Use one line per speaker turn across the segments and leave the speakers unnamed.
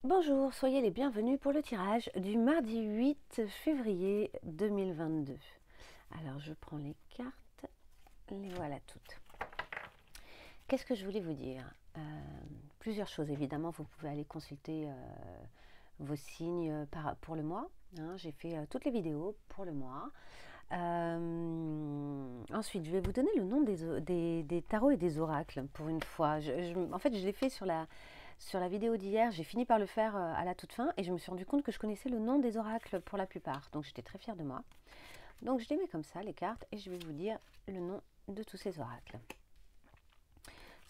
Bonjour, soyez les bienvenus pour le tirage du mardi 8 février 2022. Alors je prends les cartes, les voilà toutes. Qu'est-ce que je voulais vous dire? Plusieurs choses évidemment, vous pouvez aller consulter vos signes pour le mois. Hein, j'ai fait toutes les vidéos pour le mois. Ensuite, je vais vous donner le nom des tarots et des oracles pour une fois. En fait, je l'ai fait sur la vidéo d'hier. J'ai fini par le faire à la toute fin et je me suis rendu compte que je connaissais le nom des oracles pour la plupart. Donc, j'étais très fière de moi. Donc, je les mets comme ça, les cartes, et je vais vous dire le nom de tous ces oracles.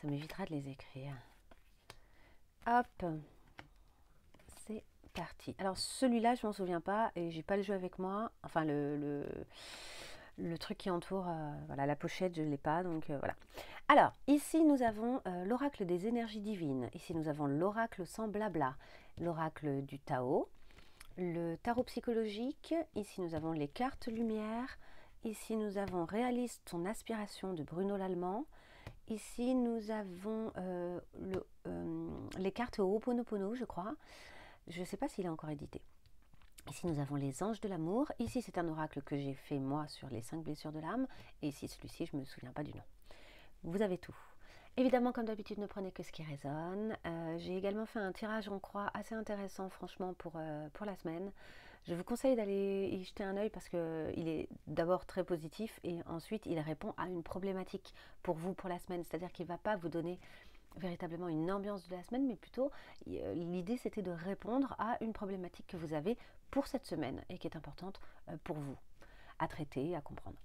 Ça m'évitera de les écrire. Hop, c'est parti. Alors, celui-là, je m'en souviens pas et j'ai pas le jeu avec moi. Enfin, le truc qui entoure, voilà, la pochette, je ne l'ai pas, donc voilà. Alors, ici, nous avons l'oracle des énergies divines. Ici, nous avons l'oracle sans blabla, l'oracle du Tao, le tarot psychologique. Ici, nous avons les cartes lumière. Ici, nous avons réalise ton aspiration de Bruno Lallemand. Ici, nous avons les cartes Ho'oponopono, je crois. Je ne sais pas s'il est encore édité. Ici, nous avons les anges de l'amour. Ici, c'est un oracle que j'ai fait moi sur les 5 blessures de l'âme. Et ici, celui-ci, je ne me souviens pas du nom. Vous avez tout. Évidemment, comme d'habitude, ne prenez que ce qui résonne. J'ai également fait un tirage en croix assez intéressant, franchement, pour la semaine. Je vous conseille d'aller y jeter un œil parce qu'il est d'abord très positif et ensuite, il répond à une problématique pour vous pour la semaine. C'est-à-dire qu'il ne va pas vous donner véritablement une ambiance de la semaine, mais plutôt l'idée c'était de répondre à une problématique que vous avez pour cette semaine et qui est importante pour vous à traiter, à comprendre.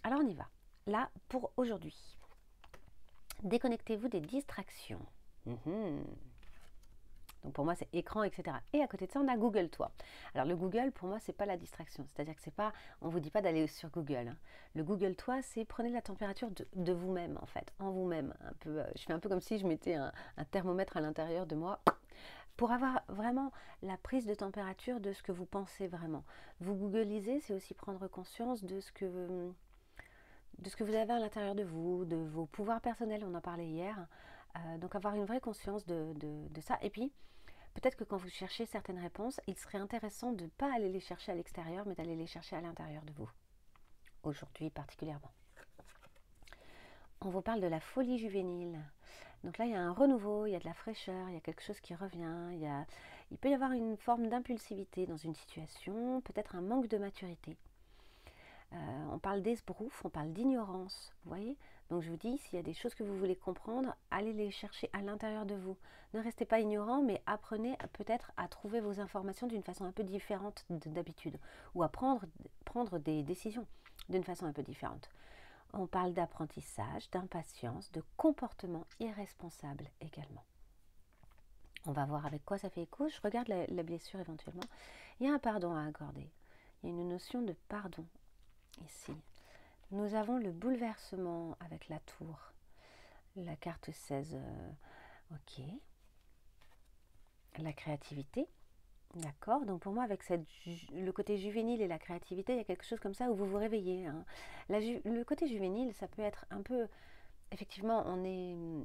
Alors on y va. Là, pour aujourd'hui, déconnectez-vous des distractions. Donc pour moi c'est écran, etc. Et à côté de ça on a Google Toi. Alors le Google pour moi c'est pas la distraction, c'est-à-dire que c'est pas, on vous dit pas d'aller sur Google. Hein. Le Google Toi c'est prenez la température de vous-même en fait, en vous-même. Un peu, je fais un peu comme si je mettais un thermomètre à l'intérieur de moi pour avoir vraiment la prise de température de ce que vous pensez vraiment. Vous googlisez, c'est aussi prendre conscience de ce que vous avez à l'intérieur de vous, de vos pouvoirs personnels, on en parlait hier. Donc avoir une vraie conscience de ça. Et puis, peut-être que quand vous cherchez certaines réponses, il serait intéressant de ne pas aller les chercher à l'extérieur, mais d'aller les chercher à l'intérieur de vous. Aujourd'hui particulièrement. On vous parle de la folie juvénile. Donc là, il y a un renouveau, il y a de la fraîcheur, il y a quelque chose qui revient, il peut y avoir une forme d'impulsivité dans une situation, peut-être un manque de maturité. On parle d'esbrouf, on parle d'ignorance, vous voyez. Donc je vous dis, s'il y a des choses que vous voulez comprendre, allez les chercher à l'intérieur de vous. Ne restez pas ignorant, mais apprenez peut-être à trouver vos informations d'une façon un peu différente d'habitude, ou à prendre des décisions d'une façon un peu différente. On parle d'apprentissage, d'impatience, de comportement irresponsable également. On va voir avec quoi ça fait écho. Je regarde la blessure éventuellement. Il y a un pardon à accorder. Il y a une notion de pardon ici. Nous avons le bouleversement avec la tour. La carte 16. Ok. La créativité. D'accord. Donc pour moi, avec le côté juvénile et la créativité, il y a quelque chose comme ça où vous vous réveillez. Hein. Le côté juvénile, ça peut être un peu... Effectivement, on ne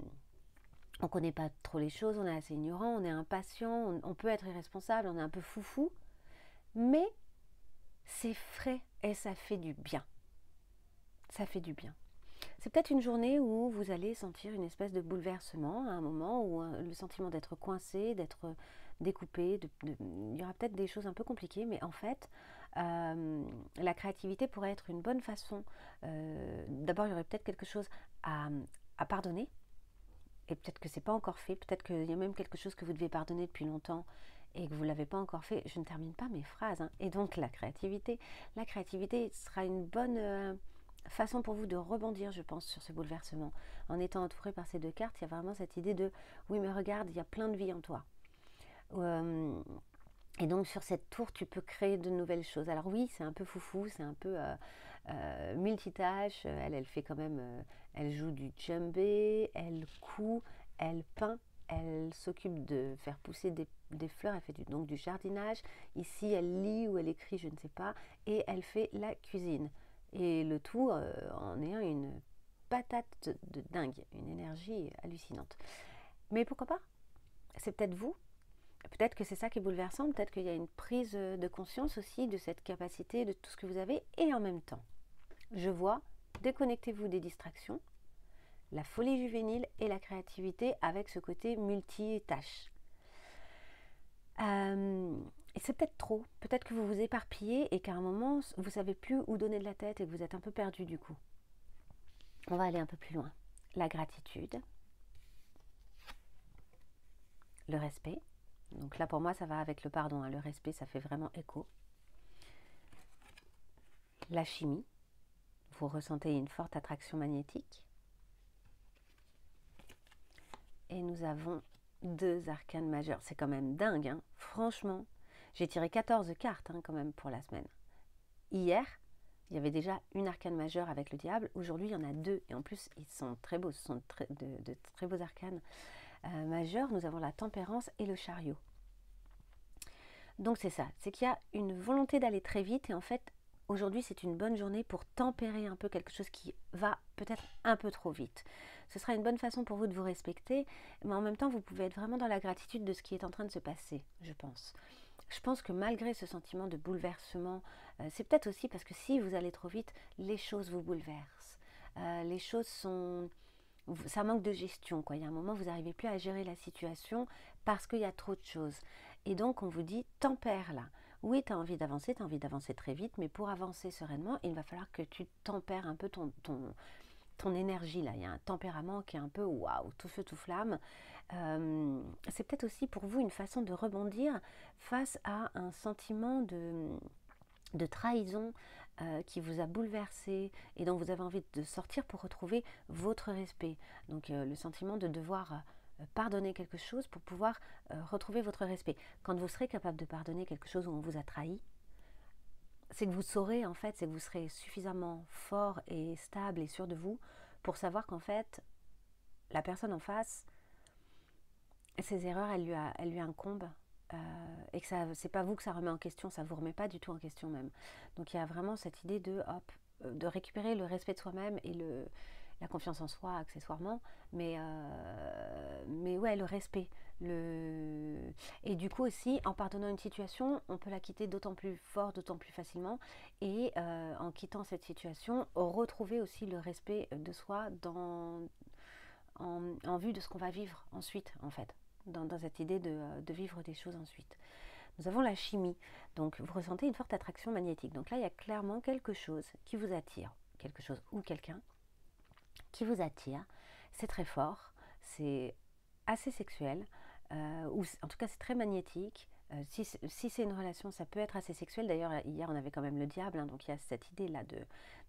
connaît pas trop les choses, on est assez ignorant, on est impatient, on peut être irresponsable, on est un peu foufou. Mais c'est frais et ça fait du bien. Ça fait du bien. C'est peut-être une journée où vous allez sentir une espèce de bouleversement, à un moment où le sentiment d'être coincé, d'être découpé, il y aura peut-être des choses un peu compliquées, mais en fait, la créativité pourrait être une bonne façon. D'abord, il y aurait peut-être quelque chose à pardonner, et peut-être que c'est pas encore fait, peut-être qu'il y a même quelque chose que vous devez pardonner depuis longtemps et que vous ne l'avez pas encore fait. Je ne termine pas mes phrases. Hein. Et donc la créativité sera une bonne... façon pour vous de rebondir, je pense, sur ce bouleversement. En étant entouré par ces deux cartes, il y a vraiment cette idée de oui, mais regarde, il y a plein de vie en toi. Et donc sur cette tour, tu peux créer de nouvelles choses. Alors oui, c'est un peu foufou, c'est un peu multitâche. Elle fait quand même, elle joue du djembé, elle coud, elle peint, elle s'occupe de faire pousser des fleurs, elle fait donc du jardinage. Ici, elle lit ou elle écrit, je ne sais pas, et elle fait la cuisine. Et le tout en ayant une patate de dingue, une énergie hallucinante. Mais pourquoi pas? C'est peut-être vous. Peut-être que c'est ça qui est bouleversant, peut-être qu'il y a une prise de conscience aussi de cette capacité, de tout ce que vous avez, et en même temps, je vois, déconnectez-vous des distractions, la folie juvénile et la créativité avec ce côté multitâche. Et c'est peut-être trop, peut-être que vous vous éparpillez et qu'à un moment, vous ne savez plus où donner de la tête et que vous êtes un peu perdu du coup. On va aller un peu plus loin. La gratitude, le respect. Donc là, pour moi, ça va avec le pardon. Hein. Le respect, ça fait vraiment écho. La chimie. Vous ressentez une forte attraction magnétique. Et nous avons 2 arcanes majeurs. C'est quand même dingue, hein. Franchement. J'ai tiré 14 cartes hein, quand même pour la semaine. Hier, il y avait déjà une arcane majeure avec le diable. Aujourd'hui, il y en a 2. Et en plus, ils sont très beaux. Ce sont de très beaux arcanes majeurs. Nous avons la tempérance et le chariot. Donc c'est ça. C'est qu'il y a une volonté d'aller très vite. Et en fait, aujourd'hui, c'est une bonne journée pour tempérer un peu quelque chose qui va peut-être un peu trop vite. Ce sera une bonne façon pour vous de vous respecter. Mais en même temps, vous pouvez être vraiment dans la gratitude de ce qui est en train de se passer, je pense. Je pense que malgré ce sentiment de bouleversement, c'est peut-être aussi parce que si vous allez trop vite, les choses vous bouleversent. Les choses sont... Ça manque de gestion, quoi. Il y a un moment, vous n'arrivez plus à gérer la situation parce qu'il y a trop de choses. Et donc, on vous dit, tempère là. Oui, tu as envie d'avancer très vite, mais pour avancer sereinement, il va falloir que tu tempères un peu ton énergie là. Il y a un tempérament qui est un peu waouh, tout feu, tout flamme. C'est peut-être aussi pour vous une façon de rebondir face à un sentiment de trahison qui vous a bouleversé et dont vous avez envie de sortir pour retrouver votre respect. Donc le sentiment de devoir pardonner quelque chose pour pouvoir retrouver votre respect. Quand vous serez capable de pardonner quelque chose où on vous a trahi, c'est que vous saurez en fait, c'est que vous serez suffisamment fort et stable et sûr de vous pour savoir qu'en fait, la personne en face, ses erreurs, elles lui incombent et que c'est pas vous que ça remet en question, ça vous remet pas du tout en question même. Donc il y a vraiment cette idée de récupérer le respect de soi-même et la confiance en soi accessoirement, mais ouais, le respect. Et du coup aussi, en pardonnant une situation, on peut la quitter d'autant plus fort, d'autant plus facilement, et en quittant cette situation, retrouver aussi le respect de soi en vue de ce qu'on va vivre ensuite, en fait, dans cette idée de vivre des choses ensuite. Nous avons la chimie, donc vous ressentez une forte attraction magnétique. Donc là, il y a clairement quelque chose qui vous attire, quelque chose ou quelqu'un qui vous attire. C'est très fort, c'est assez sexuel, ou en tout cas c'est très magnétique. Si c'est une relation, ça peut être assez sexuel. D'ailleurs, hier, on avait quand même le diable, hein, donc il y a cette idée-là de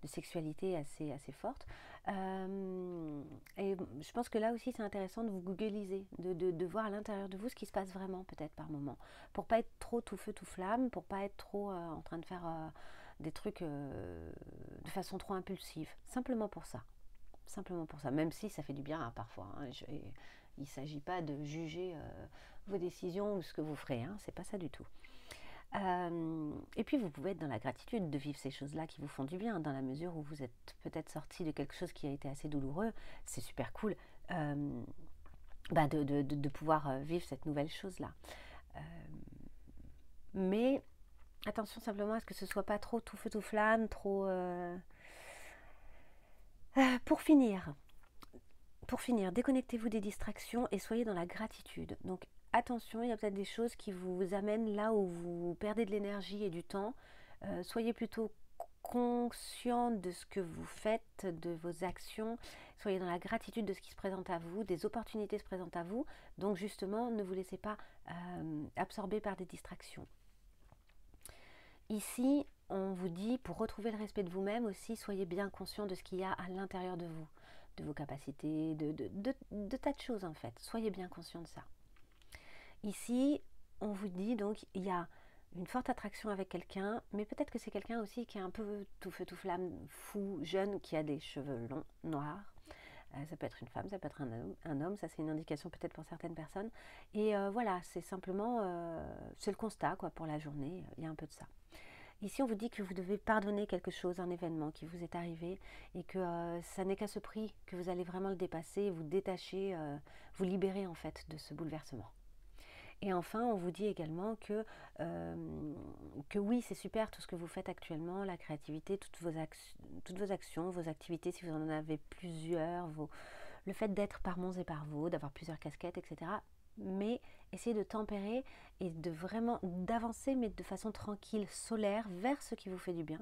sexualité assez forte. Et je pense que là aussi, c'est intéressant de vous googliser, de voir à l'intérieur de vous ce qui se passe vraiment, peut-être par moment. Pour pas être trop tout feu, tout flamme, pour pas être trop en train de faire des trucs de façon trop impulsive. Simplement pour ça. Simplement pour ça, même si ça fait du bien hein, parfois. Hein, il ne s'agit pas de juger vos décisions ou ce que vous ferez, hein, c'est pas ça du tout. Et puis vous pouvez être dans la gratitude de vivre ces choses-là qui vous font du bien, dans la mesure où vous êtes peut-être sorti de quelque chose qui a été assez douloureux. C'est super cool de pouvoir vivre cette nouvelle chose-là. Mais attention simplement à ce que ce soit pas trop tout feu tout flamme, trop... Pour finir, déconnectez-vous des distractions et soyez dans la gratitude. Donc attention, il y a peut-être des choses qui vous amènent là où vous perdez de l'énergie et du temps. Soyez plutôt conscient de ce que vous faites, de vos actions. Soyez dans la gratitude de ce qui se présente à vous, des opportunités se présentent à vous. Donc justement, ne vous laissez pas absorber par des distractions. Ici, on vous dit, pour retrouver le respect de vous-même aussi, soyez bien conscient de ce qu'il y a à l'intérieur de vous, de vos capacités, de tas de choses en fait. Soyez bien conscient de ça. Ici, on vous dit donc, il y a une forte attraction avec quelqu'un, mais peut-être que c'est quelqu'un aussi qui est un peu tout feu, tout flamme, fou, jeune, qui a des cheveux longs, noirs. Ça peut être une femme, ça peut être un homme, ça c'est une indication peut-être pour certaines personnes. Et voilà, c'est simplement, c'est le constat quoi, pour la journée, il y a un peu de ça. Ici, on vous dit que vous devez pardonner quelque chose, un événement qui vous est arrivé, et que ça n'est qu'à ce prix que vous allez vraiment le dépasser, vous détacher, vous libérer en fait de ce bouleversement. Et enfin, on vous dit également que oui, c'est super tout ce que vous faites actuellement, la créativité, toutes vos actions, vos activités, si vous en avez plusieurs, le fait d'être par Mons et par Vaux, d'avoir plusieurs casquettes, etc. Mais essayez de tempérer et de vraiment d'avancer, mais de façon tranquille, solaire, vers ce qui vous fait du bien.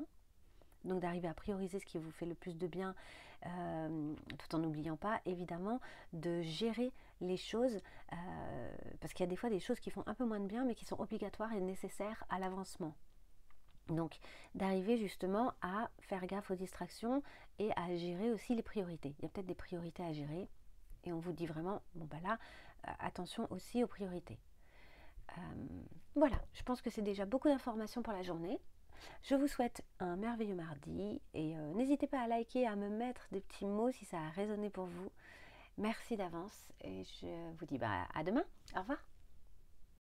Donc d'arriver à prioriser ce qui vous fait le plus de bien, tout en n'oubliant pas évidemment de gérer les choses, parce qu'il y a des fois des choses qui font un peu moins de bien mais qui sont obligatoires et nécessaires à l'avancement. Donc d'arriver justement à faire gaffe aux distractions et à gérer aussi les priorités. Il y a peut-être des priorités à gérer et on vous dit vraiment, bon bah là, attention aussi aux priorités. Voilà, je pense que c'est déjà beaucoup d'informations pour la journée. Je vous souhaite un merveilleux mardi et n'hésitez pas à liker, à me mettre des petits mots si ça a résonné pour vous. Merci d'avance et je vous dis à demain. Au revoir.